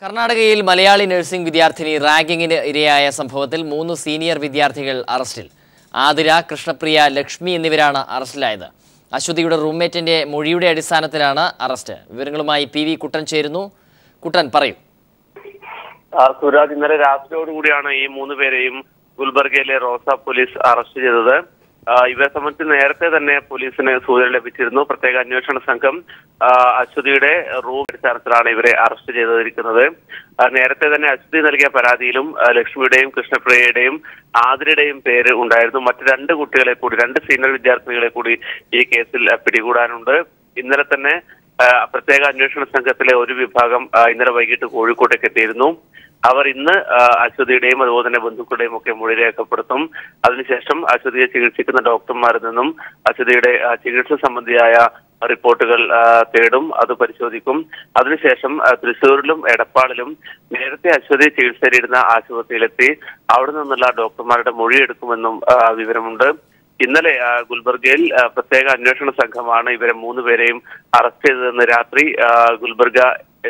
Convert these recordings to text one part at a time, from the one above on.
കർണാടകയിൽ മലയാളി നഴ്സിംഗ് വിദ്യാർത്ഥിനി റാഗിങ്ങിന് ഇരയായ സംഭവത്തിൽ 3 സീനിയർ വിദ്യാർത്ഥികൾ അറസ്റ്റിൽ. ആതിര, കൃഷ്ണപ്രിയ, ലക്ഷ്മി എന്നിവരാണ് അറസ്റ്റിലായത്. അശ്വതിയുടെ റൂംമേറ്റിന്റെ മൊഴിയുടെ അടിസ്ഥാനത്തിലാണ് അറസ്റ്റ്. വിവരങ്ങളുമായി പി വി കുട്ടൻ ചേരുന്നു. കുട്ടൻ, പറയൂ. സുരാജ്, ഇന്നലെ രാത്രിയോടുകൂടിയാണ് ഈ 3 പേരെയും ഗുൽബർഗയിലെ റോസ പോലീസ് അറസ്റ്റ് ചെയ്തത്. ഇവരെ സംബന്ധിച്ച് നേരത്തെ തന്നെ പോലീസിന് സൂചന ലഭിച്ചിരുന്നു. പ്രത്യേക അന്വേഷണ സംഘം അശ്വതിയുടെ റൂം അടിസ്ഥാനത്തിലാണ് ഇവരെ അറസ്റ്റ് ചെയ്തിരിക്കുന്നത്. നേരത്തെ തന്നെ അശ്വതി നൽകിയ പരാതിയിലും ലക്ഷ്മിയുടെയും കൃഷ്ണപ്രിയയുടെയും ആതിരയുടെയും പേര് ഉണ്ടായിരുന്നു. മറ്റ് 2 കുട്ടികളെ കൂടി, 2 സീനിയർ വിദ്യാർത്ഥികളെ കൂടി ഈ കേസിൽ പിടികൂടാനുണ്ട്. ഇന്നലെ തന്നെ പ്രത്യേക അന്വേഷണ സംഘത്തിലെ ഒരു വിഭാഗം ഇന്നലെ വൈകിട്ട് കോഴിക്കോട്ടേക്ക് എത്തിയിരുന്നു. അവർ ഇന്ന് അശ്വതിയുടെയും അതുപോലെ തന്നെ ബന്ധുക്കളുടെയും ഒക്കെ മൊഴി രേഖപ്പെടുത്തും. അതിനുശേഷം അശ്വതിയെ ചികിത്സിക്കുന്ന ഡോക്ടർമാരിൽ നിന്നും അശ്വതിയുടെ ചികിത്സ സംബന്ധിയായ റിപ്പോർട്ടുകൾ തേടും, അത് പരിശോധിക്കും. അതിനുശേഷം തൃശ്ശൂരിലും എടപ്പാളിലും നേരത്തെ അശ്വതി ചികിത്സയിലിരുന്ന ആശുപത്രിയിലെത്തി അവിടെ നിന്നുള്ള ഡോക്ടർമാരുടെ മൊഴിയെടുക്കുമെന്നും വിവരമുണ്ട്. ഇന്നലെ ഗുൽബർഗയിൽ പ്രത്യേക അന്വേഷണ സംഘമാണ് ഇവരെ 3 പേരെയും അറസ്റ്റ് ചെയ്തതെന്ന് രാത്രി ഗുൽബർഗ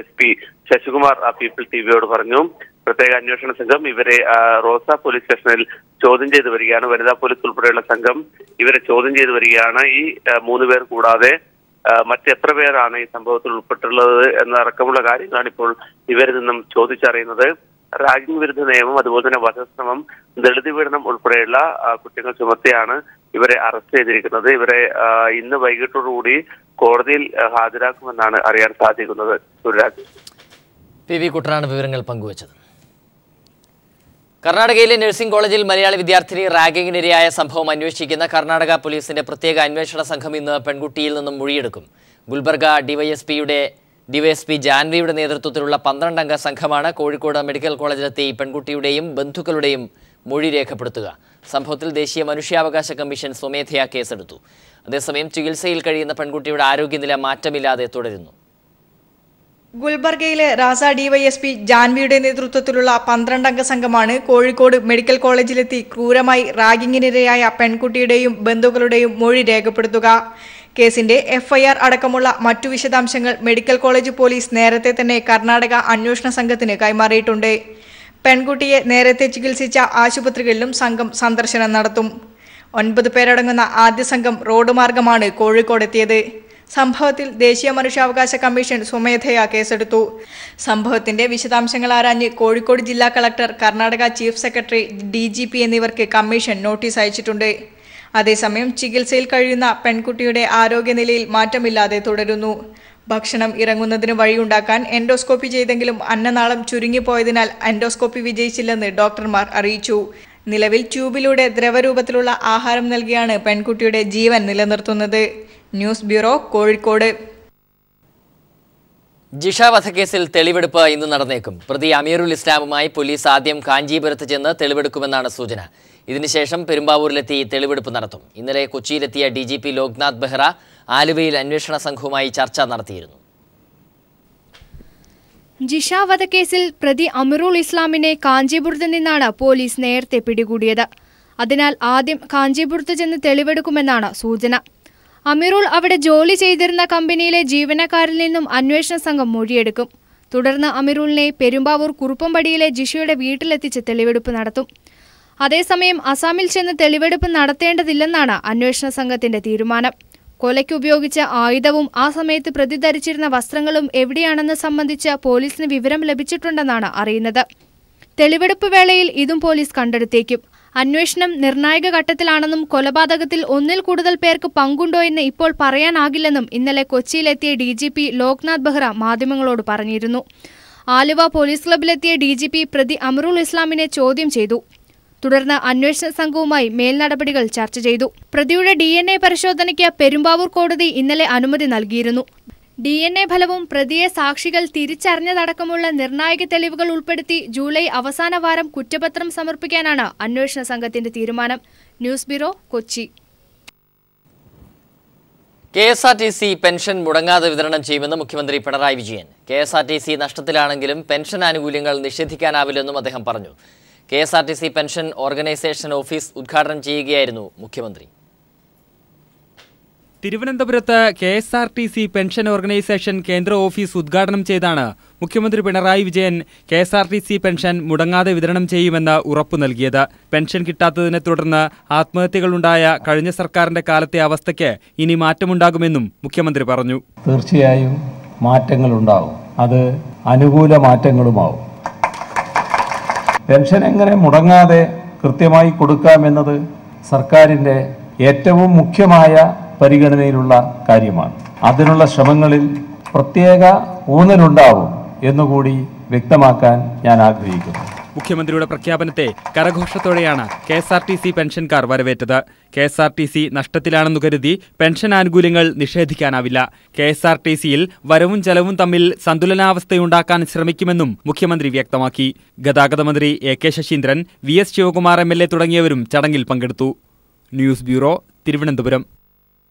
SP ശശികുമാർ പീപ്പിൾ TVയോട് പറഞ്ഞു. പ്രത്യേക അന്വേഷണ സംഘം ഇവരെ റോസ പോലീസ് സ്റ്റേഷനിൽ ചോദ്യം ചെയ്തു വരികയാണ്. വനിതാ പോലീസ് ഉൾപ്പെടെയുള്ള സംഘം ഇവരെ ചോദ്യം ചെയ്തു വരികയാണ്. ഈ 3 പേർ കൂടാതെ മറ്റെത്ര പേരാണ് ഈ സംഭവത്തിൽ ഉൾപ്പെട്ടുള്ളത് എന്നടക്കമുള്ള കാര്യങ്ങളാണ് ഇപ്പോൾ ഇവരിൽ നിന്നും ചോദിച്ചറിയുന്നത്. റാഗിംഗ് വിരുദ്ധ നിയമം, അതുപോലെ തന്നെ വധശ്രമം, ദളിത് പീഡനം ഉൾപ്പെടെയുള്ള കുറ്റങ്ങൾ ചുമത്തിയാണ് ഇവരെ അറസ്റ്റ് ചെയ്തിരിക്കുന്നത്. ഇവരെ ഇന്ന് വൈകിട്ടോടുകൂടി കോടതിയിൽ ഹാജരാക്കുമെന്നാണ് അറിയാൻ സാധിക്കുന്നത്. സുരാജ്, പി വി കുട്ടനാണ് വിവരങ്ങൾ പങ്കുവച്ചത്. കർണാടകയിലെ നഴ്സിംഗ് കോളേജിൽ മലയാളി വിദ്യാർത്ഥിനി റാഗിങ്ങിനിരയായ സംഭവം അന്വേഷിക്കുന്ന കർണാടക പോലീസിന്റെ പ്രത്യേക അന്വേഷണ സംഘം ഇന്ന് പെൺകുട്ടിയിൽ നിന്നും മൊഴിയെടുക്കും. ഗുൽബർഗ ഡിവൈഎസ്പി ജാൻവിയുടെ നേതൃത്വത്തിലുള്ള 12 അംഗ സംഘമാണ് കോഴിക്കോട് മെഡിക്കൽ കോളേജിലെത്തി പെൺകുട്ടിയുടെയും ബന്ധുക്കളുടെയും മൊഴി രേഖപ്പെടുത്തുക. സംഭവത്തിൽ ദേശീയ മനുഷ്യാവകാശ കമ്മീഷൻ സ്വമേധയാ കേസെടുത്തു. അതേസമയം ചികിത്സയിൽ കഴിയുന്ന പെൺകുട്ടിയുടെ ആരോഗ്യനില മാറ്റമില്ലാതെ തുടരുന്നു. ഗുൽബർഗയിലെ റാസ ഡിവൈഎസ്പി ജാൻവിയുടെ നേതൃത്വത്തിലുള്ള 12 അംഗ സംഘമാണ് കോഴിക്കോട് മെഡിക്കൽ കോളേജിലെത്തി ക്രൂരമായി റാഗിങ്ങിനിരയായ പെൺകുട്ടിയുടെയും ബന്ധുക്കളുടെയും മൊഴി രേഖപ്പെടുത്തുക. കേസിന്റെ FIR അടക്കമുള്ള മറ്റു വിശദാംശങ്ങൾ മെഡിക്കൽ കോളേജ് പോലീസ് നേരത്തെ തന്നെ കർണാടക അന്വേഷണ സംഘത്തിന് കൈമാറിയിട്ടുണ്ട്. പെൺകുട്ടിയെ നേരത്തെ ചികിത്സിച്ച ആശുപത്രികളിലും സംഘം സന്ദർശനം നടത്തും. 9 പേരടങ്ങുന്ന ആദ്യ സംഘം റോഡ് മാർഗമാണ് കോഴിക്കോടെത്തിയത്. സംഭവത്തിൽ ദേശീയ മനുഷ്യാവകാശ കമ്മീഷൻ സ്വമേധയാ കേസെടുത്തു. സംഭവത്തിന്റെ വിശദാംശങ്ങൾ ആരാഞ്ഞ് കോഴിക്കോട് ജില്ലാ collector, Karnataka chief secretary, DGP എന്നിവർക്ക് കമ്മീഷൻ നോട്ടീസ് അയച്ചിട്ടുണ്ട്. അതേസമയം ചികിത്സയിൽ കഴിയുന്ന പെൺകുട്ടിയുടെ ആരോഗ്യനിലയിൽ മാറ്റമില്ലാതെ തുടരുന്നു. ഭക്ഷണം ഇറങ്ങുന്നതിന് വഴിയുണ്ടാക്കാൻ എൻഡോസ്കോപ്പി ചെയ്തെങ്കിലും അന്നനാളം ചുരുങ്ങിപ്പോയതിനാൽ എൻഡോസ്കോപ്പി വിജയിച്ചില്ലെന്ന് ഡോക്ടർമാർ അറിയിച്ചു. നിലവിൽ ട്യൂബിലൂടെ ദ്രവരൂപത്തിലുള്ള ആഹാരം നൽകിയാണ് പെൺകുട്ടിയുടെ ജീവൻ നിലനിർത്തുന്നത്. News bureau, Kozhikode. ജിഷ വധക്കേസിൽ തെളിവെടുപ്പ് ഇന്ന് നടന്നേക്കും. പ്രതി അമീറുൽ ഇസ്ലാമുമായി പോലീസ് ആദ്യം കാഞ്ചീപുരത്ത് ചെന്ന് തെളിവെടുക്കുമെന്നാണ് സൂചന. ഇതിനുശേഷം പെരുമ്പാവൂരിലെത്തി തെളിവെടുപ്പ് നടത്തും. ഇന്നലെ കൊച്ചിയിലെത്തിയ DGP ലോക്നാഥ് ബെഹ്റ ആലുവയിൽ അന്വേഷണ സംഘവുമായി ചർച്ച നടത്തിയിരുന്നു. ജിഷ വധക്കേസിൽ പ്രതി അമീറുൽ ഇസ്ലാമിനെ കാഞ്ചീപുരത്ത് നിന്നാണ് പോലീസ് നേരത്തെ പിടികൂടിയത്. അതിനാൽ ആദ്യം കാഞ്ചീപുരത്ത് ചെന്ന് തെളിവെടുക്കുമെന്നാണ് സൂചന. അമീറുൽ അവിടെ ജോലി ചെയ്തിരുന്ന കമ്പനിയിലെ ജീവനക്കാരിൽ നിന്നും അന്വേഷണ സംഘം മൊഴിയെടുക്കും. തുടർന്ന് അമീറുലിനെ പെരുമ്പാവൂർ കുറുപ്പംപടിയിലെ ജിഷയുടെ വീട്ടിലെത്തിച്ച് തെളിവെടുപ്പ് നടത്തും. അതേസമയം അസാമിൽ ചെന്ന് തെളിവെടുപ്പ് നടത്തേണ്ടതില്ലെന്നാണ് അന്വേഷണ സംഘത്തിന്റെ തീരുമാനം. കൊലയ്ക്ക് ഉപയോഗിച്ച ആയുധവും ആ സമയത്ത് പ്രതി ധരിച്ചിരുന്ന വസ്ത്രങ്ങളും എവിടെയാണെന്ന് സംബന്ധിച്ച് പോലീസിന് വിവരം ലഭിച്ചിട്ടുണ്ടെന്നാണ് അറിയുന്നത്. തെളിവെടുപ്പ് വേളയിൽ ഇതും പോലീസ് കണ്ടെടുത്തേക്കും. അന്വേഷണം നിർണായക ഘട്ടത്തിലാണെന്നും കൊലപാതകത്തിൽ 1-ൽ കൂടുതൽ പേർക്ക് പങ്കുണ്ടോ എന്ന് ഇപ്പോൾ പറയാനാകില്ലെന്നും ഇന്നലെ കൊച്ചിയിലെത്തിയ DGP ലോക്നാഥ് ബെഹ്റ മാധ്യമങ്ങളോട് പറഞ്ഞിരുന്നു. ആലുവ പോലീസ് ക്ലബിലെത്തിയ DGP പ്രതി അമീറുൽ ഇസ്ലാമിനെ ചോദ്യം ചെയ്തു. തുടർന്ന് അന്വേഷണ സംഘവുമായി മേൽനടപടികൾ ചർച്ച ചെയ്തു. പ്രതിയുടെ DNA പരിശോധനയ്ക്ക് പെരുമ്പാവൂർ കോടതി ഇന്നലെ അനുമതി നൽകിയിരുന്നു. DNA ഫലവും പ്രതിയെ സാക്ഷികൾ തിരിച്ചറിഞ്ഞതടക്കമുള്ള നിർണായക തെളിവുകൾ ഉൾപ്പെടുത്തി ജൂലൈ അവസാന വാരം കുറ്റപത്രം സമർപ്പിക്കാനാണ് അന്വേഷണ സംഘത്തിന്റെ തീരുമാനം. News bureau, Kochi. KSRTC pension മുടങ്ങാതെ വിതരണം ചെയ്യുമെന്ന് മുഖ്യമന്ത്രി പിണറായി വിജയൻ. KSRTC നഷ്ടത്തിലാണെങ്കിലും പെൻഷൻ ആനുകൂല്യങ്ങൾ നിഷേധിക്കാനാവില്ലെന്നും അദ്ദേഹം പറഞ്ഞു. KSRTC പെൻഷൻ ഓർഗനൈസേഷൻ ഓഫീസ് ഉദ്ഘാടനം ചെയ്യുകയായിരുന്നു മുഖ്യമന്ത്രി. തിരുവനന്തപുരത്ത് KSRTC പെൻഷൻ ഓർഗനൈസേഷൻ കേന്ദ്ര ഓഫീസ് ഉദ്ഘാടനം ചെയ്താണ് മുഖ്യമന്ത്രി പിണറായി വിജയൻ KSRTC പെൻഷൻ മുടങ്ങാതെ വിതരണം ചെയ്യുമെന്ന് ഉറപ്പു നൽകിയത്. പെൻഷൻ കിട്ടാത്തതിനെ തുടർന്ന് ആത്മഹത്യകളുണ്ടായ കഴിഞ്ഞ സർക്കാരിന്റെ കാലത്തെ അവസ്ഥയ്ക്ക് ഇനി മാറ്റമുണ്ടാകുമെന്നും മുഖ്യമന്ത്രി പറഞ്ഞു. തീർച്ചയായും മാറ്റങ്ങളുണ്ടാവും, അത് അനുകൂല മാറ്റങ്ങളുമാവും. പെൻഷൻ എങ്ങനെ മുടങ്ങാതെ കൃത്യമായി കൊടുക്കാമെന്നത് സർക്കാരിൻ്റെ ഏറ്റവും മുഖ്യമായ പരിഗണനയിലുള്ള കാര്യമാണ്. അതിനുള്ള ശ്രമങ്ങളിൽ പ്രത്യേക ഊന്നലുണ്ടാവും എന്നുകൂടി വ്യക്തമാക്കാൻ ഞാൻ ആഗ്രഹിക്കുന്നു. മുഖ്യമന്ത്രിയുടെ പ്രഖ്യാപനത്തെ കരഘോഷത്തോടെയാണ് KSRTC പെൻഷൻകാർ വരവേറ്റത്. KSRTC നഷ്ടത്തിലാണെന്നു കരുതി പെൻഷൻ ആനുകൂല്യങ്ങൾ നിഷേധിക്കാനാവില്ല. KSRTCയിൽ വരവും ചെലവും തമ്മിൽ സന്തുലനാവസ്ഥയുണ്ടാക്കാൻ ശ്രമിക്കുമെന്നും മുഖ്യമന്ത്രി വ്യക്തമാക്കി. ഗതാഗത മന്ത്രി AK Saseendran, VS Shivakumar MLA തുടങ്ങിയവരും ചടങ്ങിൽ പങ്കെടുത്തു. News bureau, Thiruvananthapuram.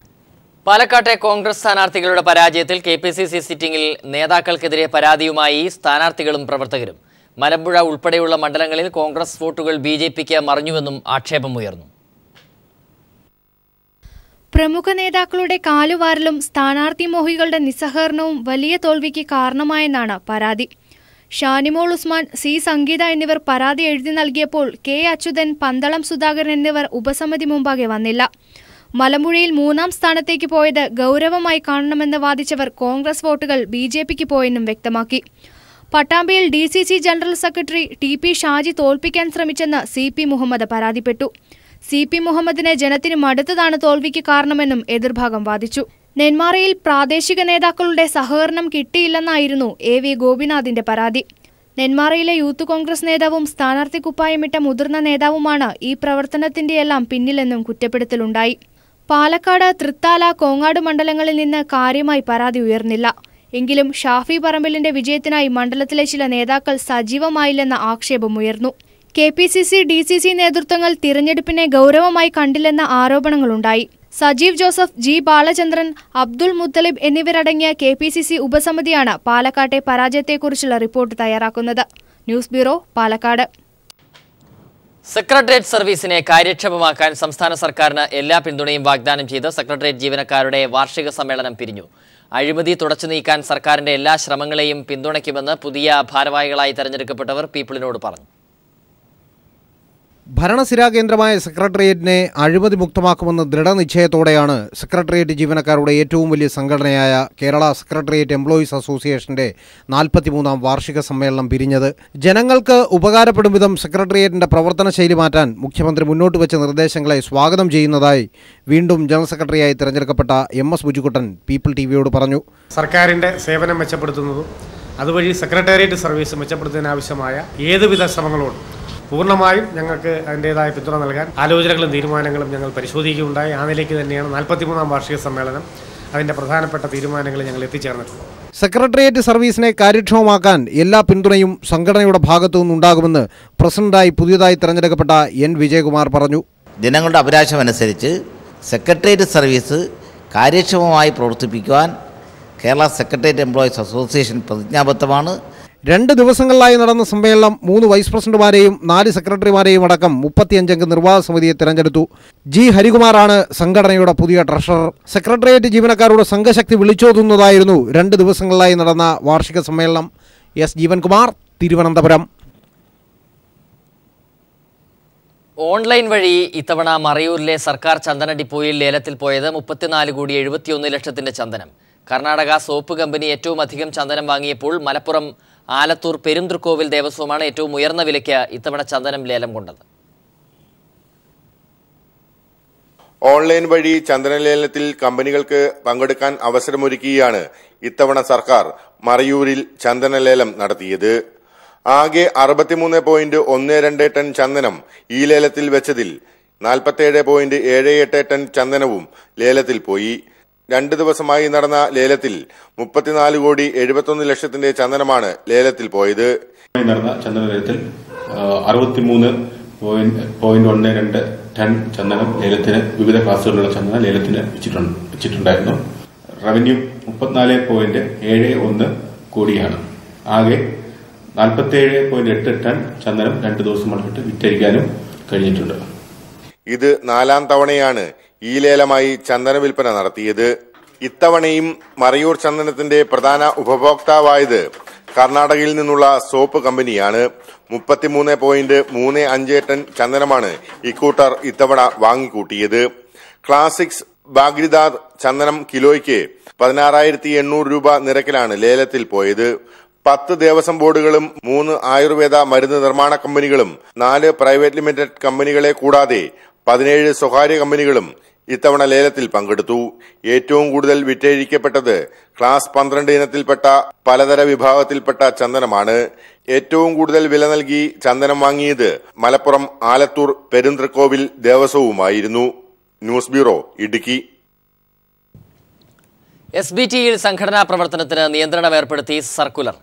പാലക്കാട്ടെ കോൺഗ്രസ് സ്ഥാനാർത്ഥികളുടെ പരാജയത്തിൽ KPCC സിറ്റിംഗിൽ നേതാക്കൾക്കെതിരെ പരാതിയുമായി സ്ഥാനാർത്ഥികളും പ്രവർത്തകരും. മലമ്പുഴ ഉൾപ്പെടെയുള്ള മണ്ഡലങ്ങളിൽ കോൺഗ്രസ് വോട്ടുകൾ BJPക്ക് മറിഞ്ഞുവെന്നും ആക്ഷേപമുയർന്നു. പ്രമുഖ നേതാക്കളുടെ കാലുവാരലും സ്ഥാനാർത്ഥി മോഹികളുടെ നിസ്സഹകരണവും വലിയ തോൽവിക്ക് കാരണമായെന്നാണ് പരാതി. ഷാനിമോൾ ഉസ്മാൻ, C സംഗീത എന്നിവർ പരാതി എഴുതി നൽകിയപ്പോൾ K അച്യുതൻ, പന്തളം സുധാകരൻ എന്നിവർ ഉപസമിതി മുമ്പാകെ വന്നില്ല. മലമ്പുഴയിൽ 3ാം സ്ഥാനത്തേക്ക് പോയത് ഗൗരവമായി കാണണമെന്ന് വാദിച്ചവർ കോൺഗ്രസ് വോട്ടുകൾ BJPക്ക് പോയെന്നും വ്യക്തമാക്കി. പട്ടാമ്പിയിൽ DCC general secretary TP Shaji തോൽപ്പിക്കാൻ ശ്രമിച്ചെന്ന് CP മുഹമ്മദ് പരാതിപ്പെട്ടു. CP മുഹമ്മദിനെ ജനത്തിന് മടുത്തതാണ് തോൽവിക്ക് കാരണമെന്നും എതിർഭാഗം വാദിച്ചു. നെന്മാറയിൽ പ്രാദേശിക നേതാക്കളുടെ സഹകരണം കിട്ടിയില്ലെന്നായിരുന്നു AV ഗോപിനാഥിന്റെ പരാതി. നെന്മാറയിലെ യൂത്ത് കോൺഗ്രസ് നേതാവും സ്ഥാനാർത്ഥി കുപ്പായമിട്ട മുതിർന്ന നേതാവുമാണ് ഈ പ്രവർത്തനത്തിന്റെയെല്ലാം പിന്നിലെന്നും കുറ്റപ്പെടുത്തലുണ്ടായി. പാലക്കാട്, തൃത്താല, കോങ്ങാട് മണ്ഡലങ്ങളിൽ നിന്ന് കാര്യമായി പരാതി ഉയർന്നില്ല. എങ്കിലും ഷാഫി പറമ്പിലിന്റെ വിജയത്തിനായി മണ്ഡലത്തിലെ ചില നേതാക്കൾ സജീവമായില്ലെന്ന ആക്ഷേപമുയർന്നു. KPCC, DCC നേതൃത്വങ്ങൾ തിരഞ്ഞെടുപ്പിനെ ഗൗരവമായി കണ്ടില്ലെന്ന ആരോപണങ്ങളുണ്ടായി. സജീവ് ജോസഫ്, G ബാലചന്ദ്രൻ, അബ്ദുൾ മുത്തലിബ് എന്നിവരടങ്ങിയ KPCC ഉപസമിതിയാണ് പാലക്കാട്ടെ പരാജയത്തെക്കുറിച്ചുള്ള റിപ്പോർട്ട് തയ്യാറാക്കുന്നത്. News bureau, Palakkad. സെക്രട്ടേറിയറ്റ് സർവീസിനെ കാര്യക്ഷമമാക്കാൻ സംസ്ഥാന സർക്കാരിന് എല്ലാ പിന്തുണയും വാഗ്ദാനം ചെയ്ത് സെക്രട്ടേറിയറ്റ് ജീവനക്കാരുടെ വാർഷിക സമ്മേളനം പിരിഞ്ഞു. അഴിമതി തുടച്ചു നീക്കാൻ സർക്കാരിന്റെ എല്ലാ ശ്രമങ്ങളെയും പിന്തുണയ്ക്കുമെന്ന് പുതിയ ഭാരവാഹികളായി തെരഞ്ഞെടുക്കപ്പെട്ടവർ പീപ്പിളിനോട് പറഞ്ഞു. ഭരണസിരാകേന്ദ്രമായ സെക്രട്ടേറിയറ്റിനെ അഴിമതി മുക്തമാക്കുമെന്ന് ദൃഢനിശ്ചയത്തോടെയാണ് സെക്രട്ടേറിയറ്റ് ജീവനക്കാരുടെ ഏറ്റവും വലിയ സംഘടനയായ കേരള സെക്രട്ടേറിയറ്റ് എംപ്ലോയീസ് അസോസിയേഷന്റെ 43ാം വാർഷിക സമ്മേളനം പിരിഞ്ഞത്. ജനങ്ങൾക്ക് ഉപകാരപ്പെടും വിധം സെക്രട്ടേറിയറ്റിന്റെ പ്രവർത്തന ശൈലി മാറ്റാൻ മുഖ്യമന്ത്രി മുന്നോട്ട് വെച്ച നിർദ്ദേശങ്ങളെ സ്വാഗതം ചെയ്യുന്നതായി വീണ്ടും ജനറൽ സെക്രട്ടറിയായി തെരഞ്ഞെടുക്കപ്പെട്ട MS ബുജിക്കുട്ടൻ പീപ്പിൾ TVയോട് പറഞ്ഞു. സർക്കാരിന്റെ സേവനം മെച്ചപ്പെടുത്തുന്നതും അതുവഴി സെക്രട്ടേറിയറ്റ് സർവീസ് മെച്ചപ്പെടുത്തുന്നതിനാവശ്യമായ ഏതുവിധ ശ്രമങ്ങളോടും പൂർണ്ണമായും ഞങ്ങൾക്ക് അതിൻ്റേതായ പിന്തുണ നൽകാൻ ആലോചനകളും തീരുമാനങ്ങളും ഞങ്ങൾ പരിശോധിക്കുകയുണ്ടായി. ആ നിലയ്ക്ക് തന്നെയാണ് 43ാം വാർഷിക സമ്മേളനം അതിൻ്റെ പ്രധാനപ്പെട്ട തീരുമാനങ്ങൾ ഞങ്ങൾ എത്തിച്ചേർന്നിട്ടുള്ളത്. സെക്രട്ടേറിയറ്റ് സർവീസിനെ കാര്യക്ഷമമാക്കാൻ എല്ലാ പിന്തുണയും സംഘടനയുടെ ഭാഗത്തു നിന്നുണ്ടാകുമെന്ന് പ്രസിഡന്റായി പുതിയതായി തെരഞ്ഞെടുക്കപ്പെട്ട N വിജയകുമാർ പറഞ്ഞു. ജനങ്ങളുടെ അഭിലാഷമനുസരിച്ച് സെക്രട്ടേറിയറ്റ് സർവീസ് കാര്യക്ഷമമായി പ്രവർത്തിപ്പിക്കുവാൻ കേരള സെക്രട്ടേറിയറ്റ് എംപ്ലോയീസ് അസോസിയേഷൻ പ്രതിജ്ഞാബദ്ധമാണ്. 2 ദിവസങ്ങളിലായി നടന്ന സമ്മേളനം 3 വൈസ് പ്രസിഡന്റുമാരെയും 4 സെക്രട്ടറിമാരെയും അടക്കം 35 അംഗ നിർവാഹക സമിതിയെ തെരഞ്ഞെടുത്തു. G ഹരികുമാറാണ് സംഘടനയുടെ പുതിയ ട്രഷറർ. സെക്രട്ടേറിയറ്റ് ജീവനക്കാരുടെ സംഘശക്തി വിളിച്ചോതുന്നതായിരുന്നു 2 ദിവസങ്ങളിലായി നടന്ന വാർഷിക സമ്മേളനം. S ജീവൻകുമാർ, തിരുവനന്തപുരം. ഓൺലൈൻ വഴി ഇത്തവണ മറയൂരിലെ സർക്കാർ ചന്ദന ഡിപ്പോയിൽ ലേലത്തിൽ പോയത് 34,71,00,000 ചന്ദനം. കർണാടക സോപ്പ് കമ്പനി ഏറ്റവും അധികം ചന്ദനം വാങ്ങിയപ്പോൾ മലപ്പുറം ആലത്തൂർ പെരുന്തൃക്കോവിൽ ദേവസ്വമാണ് ഏറ്റവും ഉയർന്ന വിലയ്ക്ക് ഇത്തവണ ചന്ദനം ലേലം കൊണ്ടത്. ഓൺലൈൻ വഴി ചന്ദന ലേലത്തിൽ കമ്പനികൾക്ക് പങ്കെടുക്കാൻ അവസരമൊരുക്കിയാണ് ഇത്തവണ സർക്കാർ മറയൂരിൽ ചന്ദന ലേലം നടത്തിയത്. ആകെ 63.12 ടൺ ചന്ദനം ഈ ലേലത്തിൽ വെച്ചതിൽ 47.78 ടൺ ചന്ദനവും ലേലത്തിൽ പോയി. 2 ദിവസമായി നടന്ന ലേലത്തിൽ 34,71,00,000 ചന്ദനമാണ് ലേലത്തിൽ പോയത്. നടന്ന ചന്ദന ലേലത്തിൽ 63.12 ടൺ ചന്ദനം ലേലത്തിന് വിവിധ ക്ലാസുകളിലുള്ള ചന്ദനം ലേലത്തിന് വെച്ചിട്ടുണ്ടായിരുന്നു. റവന്യൂ 34.71 കോടിയാണ്. ആകെ 47.8 ടൺ ചന്ദനം 2 ദിവസം എടുത്തിട്ട് വിറ്റഴിക്കാനും കഴിഞ്ഞിട്ടുണ്ട്. ഇത് 4ാം തവണയാണ് ഈ ലേലമായി ചന്ദന വിൽപ്പന നടത്തിയത്. ഇത്തവണയും മറയൂർ ചന്ദനത്തിന്റെ പ്രധാന ഉപഭോക്താവായത് കർണാടകയിൽ നിന്നുള്ള സോപ്പ് കമ്പനിയാണ്. 33.35 ടൺ ചന്ദനമാണ് ഇക്കൂട്ടർ ഇത്തവണ വാങ്ങിക്കൂട്ടിയത്. ക്ലാസിക്സ് ബാഗ്രിദാദ് ചന്ദനം കിലോയ്ക്ക് 16,800 രൂപ നിരക്കിലാണ് ലേലത്തിൽ പോയത്. 10 ദേവസ്വം ബോർഡുകളും 3 ആയുർവേദ മരുന്ന് നിർമ്മാണ കമ്പനികളും 4 പ്രൈവറ്റ് ലിമിറ്റഡ് കമ്പനികളെ കൂടാതെ 17 സ്വകാര്യ കമ്പനികളും ഇത്തവണ ലേലത്തിൽ പങ്കെടുത്തു. ഏറ്റവും കൂടുതൽ വിറ്റഴിക്കപ്പെട്ടത് ക്ലാസ് 12 ഇനത്തിൽപ്പെട്ട പലതര വിഭാഗത്തിൽപ്പെട്ട ചന്ദനമാണ്. ഏറ്റവും കൂടുതൽ വില നൽകി ചന്ദനം വാങ്ങിയത് മലപ്പുറം ആലത്തൂർ പെരുന്തൃക്കോവിൽ ദേവസ്വവുമായിരുന്നു. News bureau, Idukki. SBTയിൽ സംഘടനാ പ്രവർത്തനത്തിന് നിയന്ത്രണം ഏർപ്പെടുത്തി സർക്കുലർ.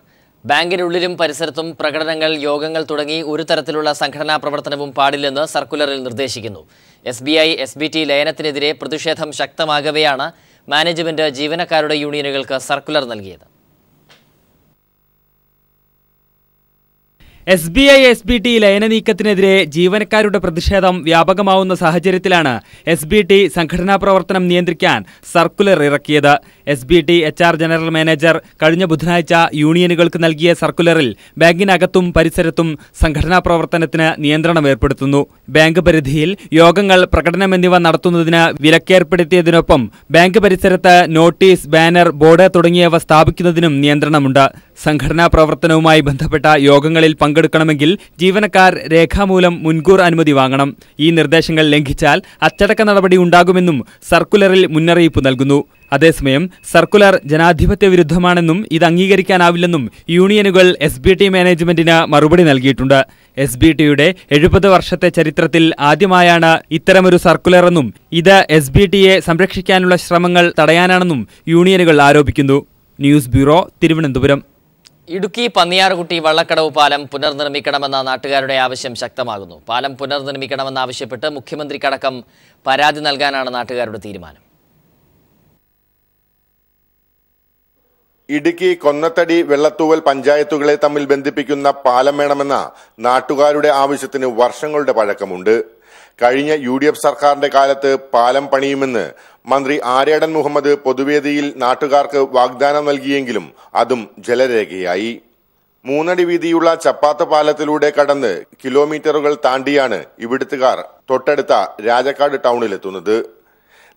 ബാങ്കിനുള്ളിലും പരിസരത്തും പ്രകടനങ്ങൾ, യോഗങ്ങൾ തുടങ്ങി ഒരു തരത്തിലുള്ള സംഘടനാ പ്രവർത്തനവും പാടില്ലെന്ന് സർക്കുലറിൽ നിർദ്ദേശിക്കുന്നു. SBI SBT ലയനത്തിനെതിരെ പ്രതിഷേധം ശക്തമാകവെയാണ് മാനേജ്മെന്റ് ജീവനക്കാരുടെ യൂണിയനുകൾക്ക് സർക്കുലർ നൽകിയത്. SBI SBT ലയന നീക്കത്തിനെതിരെ ജീവനക്കാരുടെ പ്രതിഷേധം വ്യാപകമാവുന്ന സാഹചര്യത്തിലാണ് SBT സംഘടനാ പ്രവർത്തനം നിയന്ത്രിക്കാൻ സർക്കുലർ ഇറക്കിയത്. SBT HR ജനറൽ മാനേജർ കഴിഞ്ഞ ബുധനാഴ്ച യൂണിയനുകൾക്ക് നൽകിയ സർക്കുലറിൽ ബാങ്കിനകത്തും പരിസരത്തും സംഘടനാ പ്രവർത്തനത്തിന് നിയന്ത്രണം ഏർപ്പെടുത്തുന്നു. ബാങ്ക് പരിധിയിൽ യോഗങ്ങൾ, പ്രകടനം എന്നിവ നടത്തുന്നതിന് വിലക്കേർപ്പെടുത്തിയതിനൊപ്പം ബാങ്ക് പരിസരത്ത് നോട്ടീസ്, ബാനർ, ബോർഡ് തുടങ്ങിയവ സ്ഥാപിക്കുന്നതിനും നിയന്ത്രണമുണ്ട്. സംഘടനാ പ്രവർത്തനവുമായി ബന്ധപ്പെട്ട യോഗങ്ങളിൽ പങ്കെടുക്കണമെങ്കിൽ ജീവനക്കാർ രേഖാമൂലം മുൻകൂർ അനുമതി വാങ്ങണം. ഈ നിർദ്ദേശങ്ങൾ ലംഘിച്ചാൽ അച്ചടക്ക നടപടി ഉണ്ടാകുമെന്നും സർക്കുലറിൽ മുന്നറിയിപ്പ് നൽകുന്നു. അതേസമയം സർക്കുലർ ജനാധിപത്യ വിരുദ്ധമാണെന്നും ഇത് അംഗീകരിക്കാനാവില്ലെന്നും യൂണിയനുകൾ SBT മാനേജ്മെന്റിന് മറുപടി നൽകിയിട്ടുണ്ട്. SBTയുടെ 70 വർഷത്തെ ചരിത്രത്തിൽ ആദ്യമായാണ് ഇത്തരമൊരു സർക്കുലറെന്നും ഇത് SBTയെ സംരക്ഷിക്കാനുള്ള ശ്രമങ്ങൾ തടയാനാണെന്നും യൂണിയനുകൾ ആരോപിക്കുന്നു. News bureau, Thiruvananthapuram. ഇടുക്കി പന്നിയാറുകുട്ടി വള്ളക്കടവ് പാലം പുനർനിർമ്മിക്കണമെന്ന നാട്ടുകാരുടെ ആവശ്യം ശക്തമാകുന്നു. പാലം പുനർനിർമ്മിക്കണമെന്നാവശ്യപ്പെട്ട് മുഖ്യമന്ത്രിക്കടക്കം പരാതി നൽകാനാണ് നാട്ടുകാരുടെ തീരുമാനം. ഇടുക്കി കൊന്നത്തടി, വെള്ളത്തൂവൽ പഞ്ചായത്തുകളെ തമ്മിൽ ബന്ധിപ്പിക്കുന്ന പാലം വേണമെന്ന നാട്ടുകാരുടെ ആവശ്യത്തിന് വർഷങ്ങളുടെ പഴക്കമുണ്ട്. കഴിഞ്ഞ UDF സർക്കാരിന്റെ കാലത്ത് പാലം പണിയുമെന്ന് മന്ത്രി ആര്യാടൻ മുഹമ്മദ് പൊതുവേദിയിൽ നാട്ടുകാർക്ക് വാഗ്ദാനം നൽകിയെങ്കിലും അതും ജലരേഖയായി. 3 അടി വീതിയുള്ള ചപ്പാത്ത പാലത്തിലൂടെ കടന്ന് കിലോമീറ്ററുകൾ താണ്ടിയാണ് ഇവിടുത്തുകാർ തൊട്ടടുത്ത രാജക്കാട് ടൗണിലെത്തുന്നത്.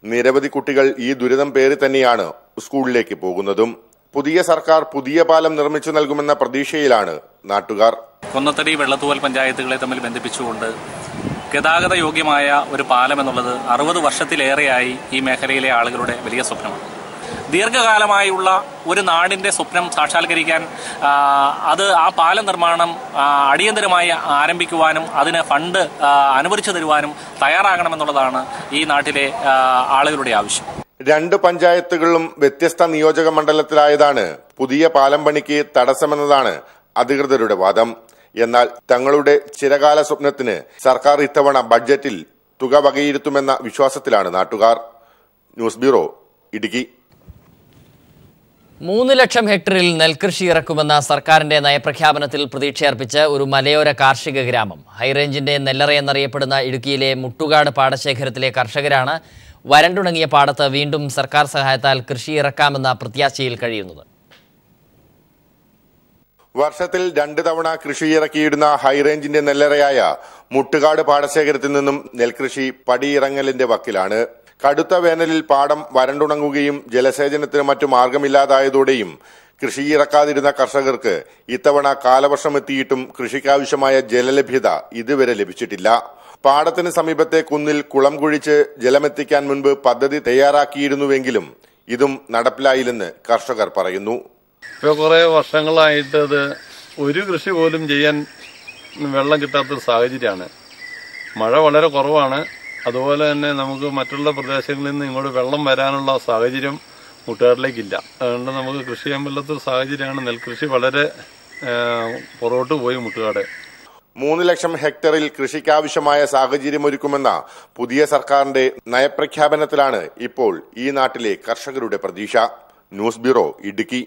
നിരവധി കുട്ടികൾ ഈ ദുരിതം പേറി തന്നെയാണ് സ്കൂളിലേക്ക് പോകുന്നതും. പുതിയ സർക്കാർ പുതിയ പാലം നിർമ്മിച്ചു നൽകുമെന്ന പ്രതീക്ഷയിലാണ് നാട്ടുകാർ. കൊന്നത്തടി, വെള്ളത്തൂവൽ പഞ്ചായത്തുകളെ തമ്മിൽ ബന്ധിപ്പിച്ചുകൊണ്ട് ഗതാഗത യോഗ്യമായ ഒരു പാലം എന്നുള്ളത് 60 വർഷത്തിലേറെയായി ഈ മേഖലയിലെ ആളുകളുടെ വലിയ സ്വപ്നമാണ്. ദീർഘകാലമായുള്ള ഒരു നാടിന്റെ സ്വപ്നം സാക്ഷാത്കരിക്കാൻ ആ പാലം നിർമ്മാണം അടിയന്തരമായി ആരംഭിക്കുവാനും അതിന് ഫണ്ട് അനുവദിച്ചു തരുവാനും തയ്യാറാകണമെന്നുള്ളതാണ് ഈ നാട്ടിലെ ആളുകളുടെ ആവശ്യം. 2 പഞ്ചായത്തുകളിലും വ്യത്യസ്ത നിയോജക മണ്ഡലത്തിലായതാണ് പുതിയ പാലം പണിക്ക് തടസ്സമെന്നതാണ് അധികൃതരുടെ വാദം. എന്നാൽ തങ്ങളുടെ ചിരകാല സ്വപ്നത്തിന് സർക്കാർ ഇത്തവണ ബഡ്ജറ്റിൽ തുക വകയിരുത്തുമെന്ന വിശ്വാസത്തിലാണ് നാട്ടുകാർ. News bureau, Idukki. 3 ലക്ഷം ഹെക്ടറിൽ നെൽകൃഷി ഇറക്കുമെന്ന സർക്കാരിന്റെ നയപ്രഖ്യാപനത്തിൽ പ്രതീക്ഷയർപ്പിച്ച് ഒരു മലയോര കാർഷിക ഗ്രാമം. ഹൈറേഞ്ചിന്റെ നെല്ലറ എന്നറിയപ്പെടുന്ന ഇടുക്കിയിലെ മുട്ടുകാട് പാടശേഖരത്തിലെ കർഷകരാണ് വരണ്ടുണങ്ങിയ പാടത്ത് വീണ്ടും സർക്കാർ സഹായത്താൽ കൃഷി ഇറക്കാമെന്ന പ്രത്യാശയിൽ കഴിയുന്നത്. വർഷത്തിൽ 2 തവണ കൃഷി ഇറക്കിയിടുന്ന ഹൈറേഞ്ചിന്റെ നെല്ലറയായ മുട്ടുകാട് പാടശേഖരത്തിൽ നിന്നും നെൽകൃഷി പടിയിറങ്ങലിന്റെ വക്കിലാണ്. കടുത്ത വേനലിൽ പാടം വരണ്ടുണങ്ങുകയും ജലസേചനത്തിന് മറ്റു മാർഗമില്ലാതായതോടെയും കൃഷി ഇറക്കാതിരുന്ന കർഷകർക്ക് ഇത്തവണ കാലവർഷം എത്തിയിട്ടും കൃഷിക്കാവശ്യമായ ജലലഭ്യത ഇതുവരെ ലഭിച്ചിട്ടില്ല. പാടത്തിന് സമീപത്തെ കുന്നിൽ കുളം കുഴിച്ച് ജലമെത്തിക്കാൻ മുൻപ് പദ്ധതി തയ്യാറാക്കിയിരുന്നുവെങ്കിലും ഇതും നടപ്പിലായില്ലെന്ന് കർഷകർ പറയുന്നു. ഇപ്പോൾ കുറേ വർഷങ്ങളായിട്ട് അത് ഒരു കൃഷി പോലും ചെയ്യാൻ വെള്ളം കിട്ടാത്തൊരു സാഹചര്യമാണ്. മഴ വളരെ കുറവാണ്. അതുപോലെ തന്നെ നമുക്ക് മറ്റുള്ള പ്രദേശങ്ങളിൽ നിന്ന് ഇങ്ങോട്ട് വെള്ളം വരാനുള്ള സാഹചര്യം മുട്ടുകാട്ടിലേക്കില്ല. അതുകൊണ്ട് നമുക്ക് കൃഷി ചെയ്യാൻ പറ്റാത്തൊരു സാഹചര്യമാണ്. നെൽകൃഷി വളരെ പുറകോട്ട് പോയി മുട്ടുകാട്. 3 ലക്ഷം ഹെക്ടറിൽ കൃഷിക്കാവശ്യമായ സാഹചര്യമൊരുക്കുമെന്ന പുതിയ സർക്കാരിന്റെ നയപ്രഖ്യാപനത്തിലാണ് ഇപ്പോൾ ഈ നാട്ടിലെ കർഷകരുടെ പ്രതീക്ഷ. News bureau, Idukki.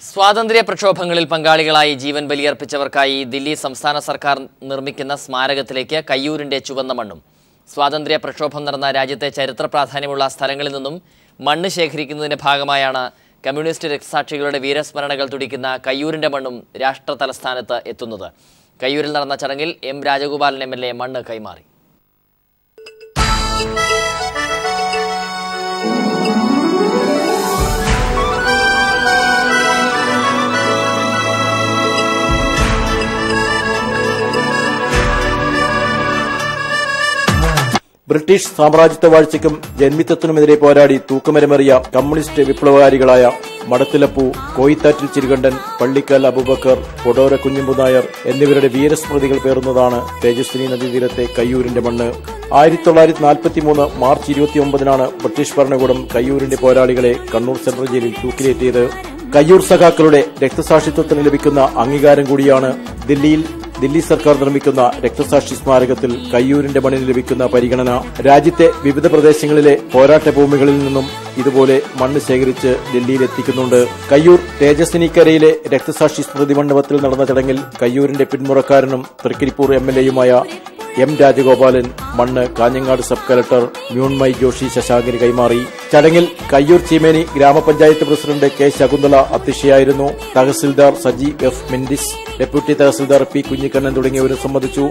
സ്വാതന്ത്ര്യ പ്രക്ഷോഭങ്ങളിൽ പങ്കാളികളായി ജീവൻ ബലിയർപ്പിച്ചവർക്കായി ദില്ലി സംസ്ഥാന സർക്കാർ നിർമ്മിക്കുന്ന സ്മാരകത്തിലേക്ക് കയ്യൂരിന്റെ ചുവന്ന മണ്ണും സ്വാതന്ത്ര്യ പ്രക്ഷോഭം നടന്ന രാജ്യത്തെ ചരിത്ര പ്രാധാന്യമുള്ള സ്ഥലങ്ങളിൽ നിന്നും മണ്ണ് ശേഖരിക്കുന്നതിന്റെ ഭാഗമായാണ് കമ്മ്യൂണിസ്റ്റ് രക്തസാക്ഷികളുടെ വീരസ്മരണകൾ തുടിക്കുന്ന കയ്യൂരിന്റെ മണ്ണും രാഷ്ട്ര തലസ്ഥാനത്ത് എത്തുന്നത്. കയ്യൂരിൽ നടന്ന ചടങ്ങിൽ എം രാജഗോപാലൻ MLA മണ്ണ് കൈമാറി. ബ്രിട്ടീഷ് സാമ്രാജ്യത്വ വാഴ്ചയ്ക്കും ജന്മിത്വത്തിനുമെതിരെ പോരാടി തൂക്കുമരമേറിയ കമ്മ്യൂണിസ്റ്റ് വിപ്ലവകാരികളായ മടത്തിലപ്പൂ, കോയിത്താറ്റിൽ ചിരുകണ്ഠൻ, പള്ളിക്കൽ അബൂബക്കർ, കൊടോര കുഞ്ഞമ്പു നായർ എന്നിവരുടെ വീരസ്മൃതികൾ പേറുന്നതാണ് തേജസ്വിനി നദീതീരത്തെ കയ്യൂരിന്റെ മണ്ണ്. 1943 മാർച്ച് 29 ബ്രിട്ടീഷ് ഭരണകൂടം കയ്യൂരിന്റെ പോരാളികളെ കണ്ണൂർ സെൻട്രൽ ജയിലിൽ തൂക്കിലേറ്റിയത്. കയ്യൂർ സഖാക്കളുടെ രക്തസാക്ഷിത്വത്തിന് ലഭിക്കുന്ന അംഗീകാരം കൂടിയാണ് ദില്ലി സർക്കാർ നിർമ്മിക്കുന്ന രക്തസാക്ഷി സ്മാരകത്തിൽ കയ്യൂരിന്റെ മണ്ണിന് ലഭിക്കുന്ന പരിഗണന. രാജ്യത്തെ വിവിധ പ്രദേശങ്ങളിലെ പോരാട്ട ഭൂമികളിൽ നിന്നും ഇതുപോലെ മണ്ണ് ശേഖരിച്ച് ഡൽഹിയിൽ എത്തിക്കുന്നുണ്ട്. കയ്യൂർ തേജസ്വിനിക്കരയിലെ രക്തസാക്ഷി സ്മൃതി മണ്ഡപത്തിൽ നടന്ന ചടങ്ങിൽ കയ്യൂരിന്റെ പിന്മുറക്കാരനും തൃക്കരിപ്പൂർ MLAയുമായ എം രാജഗോപാലൻ മണ്ണ് കാഞ്ഞങ്ങാട് സബ് കലക്ടർ മ്യൂൺമൈ ജോഷി ശശാങ്കിന് കൈമാറി. ചടങ്ങിൽ കയ്യൂർ ചീമേനി ഗ്രാമപഞ്ചായത്ത് പ്രസിഡന്റ് കെ ശകുന്തള അധ്യക്ഷയായിരുന്നു. Tahsildar Saji F Mendis, deputy tahsildar P Kunhikannan തുടങ്ങിയവരും സംബന്ധിച്ചു.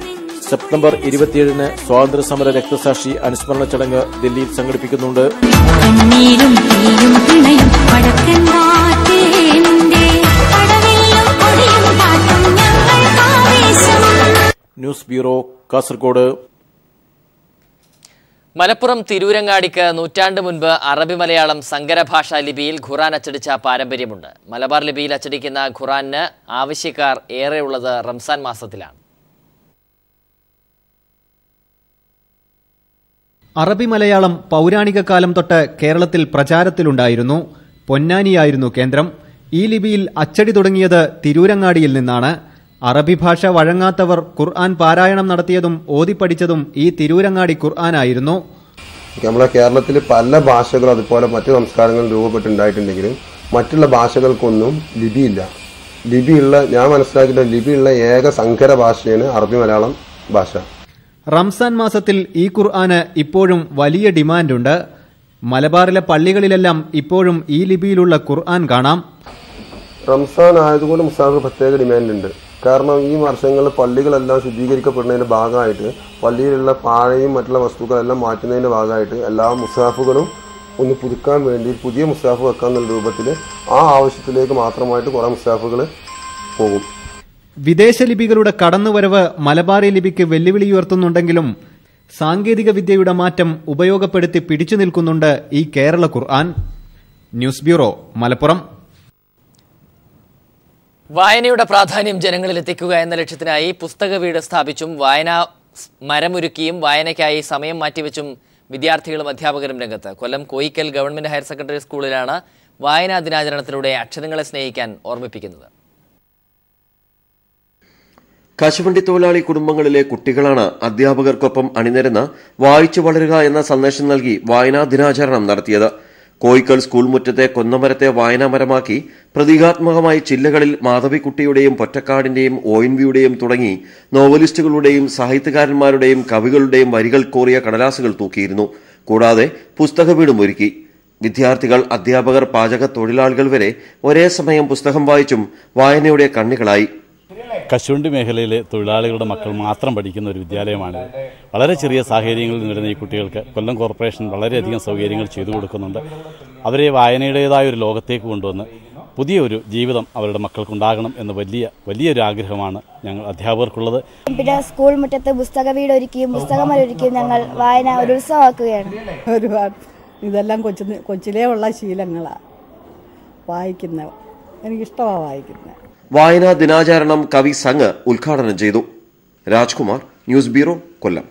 സെപ്റ്റംബർ 27 സ്വാതന്ത്ര്യസമര രക്തസാക്ഷി അനുസ്മരണ ചടങ്ങ് ദില്ലിയിൽ സംഘടിപ്പിക്കുന്നുണ്ട്. News bureau, Kasaragod. മലപ്പുറം തിരൂരങ്ങാടിക്ക് നൂറ്റാണ്ട് മുൻപ് അറബി മലയാളം സങ്കരഭാഷാ ലിപിയിൽ ഖുറാൻ അച്ചടിച്ച പാരമ്പര്യമുണ്ട്. മലബാർ ലിപിയിൽ അച്ചടിക്കുന്ന ഖുറാനിന് ആവശ്യക്കാർ ഏറെയുള്ളത് റംസാൻ മാസത്തിലാണ്. അറബി മലയാളം പൗരാണിക കാലം തൊട്ട് കേരളത്തിൽ പ്രചാരത്തിലുണ്ടായിരുന്നു. പൊന്നാനിയായിരുന്നു കേന്ദ്രം. ഈ ലിപിയിൽ അച്ചടി തുടങ്ങിയത് തിരൂരങ്ങാടിയിൽ നിന്നാണ്. അറബി ഭാഷ വഴങ്ങാത്തവർ ഖുർആൻ പാരായണം നടത്തിയതും ഓതിപ്പഠിച്ചതും ഈ തിരൂരങ്ങാടി ഖുർആനായിരുന്നു. നമ്മളെ കേരളത്തിൽ പല ഭാഷകളും അതുപോലെ മറ്റു സംസ്കാരങ്ങളും രൂപപ്പെട്ടുണ്ടായിട്ടുണ്ടെങ്കിലും മറ്റുള്ള ഭാഷകൾക്കൊന്നും ലിപിയുള്ള ഞാൻ മനസ്സിലാക്കിയിട്ട് ലിപിയുള്ള ഏക സങ്കര ഭാഷയാണ് അറബി മലയാളം ഭാഷ. റംസാൻ മാസത്തിൽ ഈ ഖുർആന് ഇപ്പോഴും വലിയ ഡിമാൻഡുണ്ട്. മലബാറിലെ പള്ളികളിലെല്ലാം ഇപ്പോഴും ഈ ലിപിയിലുള്ള ഖുർആൻ കാണാം. റംസാൻ ആയതുകൊണ്ട് മുസാഫിർ പ്രത്യേക ഡിമാൻഡുണ്ട്. കാരണം ഈ വർഷങ്ങളിൽ പള്ളികളെല്ലാം ശുദ്ധീകരിക്കപ്പെടുന്നതിന്റെ ഭാഗമായിട്ട് പള്ളിയിലുള്ള പാഴയും മറ്റുള്ള വസ്തുക്കളെല്ലാം മാറ്റുന്നതിന്റെ ഭാഗമായിട്ട് എല്ലാ മുസാഫുകളും ഒന്ന് പുതുക്കാൻ വേണ്ടി പുതിയ മുസാഫ് വെക്കാന്നുള്ള രൂപത്തിൽ ആ ആവശ്യത്തിലേക്ക് മാത്രമായിട്ട് കുറെ മുസാഫുകൾ പോകും. വിദേശ ലിപികളുടെ കടന്നുവരവ് മലബാറി ലിപിക്ക് വെല്ലുവിളി ഉയർത്തുന്നുണ്ടെങ്കിലും സാങ്കേതിക വിദ്യയുടെ മാറ്റം ഉപയോഗപ്പെടുത്തി പിടിച്ചു നിൽക്കുന്നുണ്ട് ഈ Kerala Quran. News bureau, Malappuram. വായനയുടെ പ്രാധാന്യം ജനങ്ങളിൽ എത്തിക്കുക എന്ന ലക്ഷ്യത്തിനായി പുസ്തക വീട് സ്ഥാപിച്ചും വായനാ മരമൊരുക്കിയും വായനയ്ക്കായി സമയം മാറ്റിവെച്ചും വിദ്യാർത്ഥികളും അധ്യാപകരും രംഗത്ത്. കൊല്ലം കോയിക്കൽ ഗവൺമെന്റ് ഹയർ സെക്കൻഡറി സ്കൂളിലാണ് വായനാ ദിനാചരണത്തിലൂടെ അക്ഷരങ്ങളെ സ്നേഹിക്കാൻ ഓർമ്മിപ്പിക്കുന്നത്. കശുവണ്ടി തൊഴിലാളി കുടുംബങ്ങളിലെ കുട്ടികളാണ് അധ്യാപകർക്കൊപ്പം അണിനിരന്ന് വായിച്ചു വളരുക എന്ന സന്ദേശം നൽകി വായനാ ദിനാചരണം നടത്തിയത്. കോയിക്കൽ സ്കൂൾ മുറ്റത്തെ കൊന്നമരത്തെ വായനാമരമാക്കി പ്രതീകാത്മകമായി ചില്ലകളിൽ മാധവിക്കുട്ടിയുടെയും പൊറ്റക്കാടിന്റെയും ONVയുടെയും തുടങ്ങി നോവലിസ്റ്റുകളുടെയും സാഹിത്യകാരന്മാരുടെയും കവികളുടെയും വരികൾ കോറിയ കടലാസുകൾ തൂക്കിയിരുന്നു. കൂടാതെ പുസ്തക വീടും ഒരുക്കി. വിദ്യാർത്ഥികൾ, അധ്യാപകർ, പാചക തൊഴിലാളികൾ വരെ ഒരേ സമയം പുസ്തകം വായിച്ചും വായനയുടെ കണ്ണികളായി. കശുവണ്ടി മേഖലയിലെ തൊഴിലാളികളുടെ മക്കൾ മാത്രം പഠിക്കുന്ന ഒരു വിദ്യാലയമാണ്. വളരെ ചെറിയ സാഹചര്യങ്ങളിൽ വരുന്ന ഈ കുട്ടികൾക്ക് കൊല്ലം കോർപ്പറേഷൻ വളരെയധികം സൗകര്യങ്ങൾ ചെയ്തു കൊടുക്കുന്നുണ്ട്. അവരെ വായനയുടേതായ ഒരു ലോകത്തേക്ക് കൊണ്ടുവന്ന് പുതിയൊരു ജീവിതം അവരുടെ മക്കൾക്കുണ്ടാകണം എന്ന വലിയൊരു ആഗ്രഹമാണ് ഞങ്ങൾ അധ്യാപകർക്കുള്ളത്. പിന്നെ സ്കൂൾ മുറ്റത്ത് പുസ്തക വീട് ഒരുക്കിയും പുസ്തകമൊരുക്കിയും ഞങ്ങൾ വായന ഒരു ഉത്സവമാക്കുകയാണ്. ഒരുപാട് ഇതെല്ലാം കൊച്ചിലേ ഉള്ള ശീലങ്ങളാണ്. എനിക്കിഷ്ടമാണ് വായിക്കുന്നത്. വായനാ ദിനാചരണം കവി സംഘ് ഉദ്ഘാടനം ചെയ്തു. രാജ്കുമാർ, ന്യൂസ് ബ്യൂറോ, കൊല്ലം.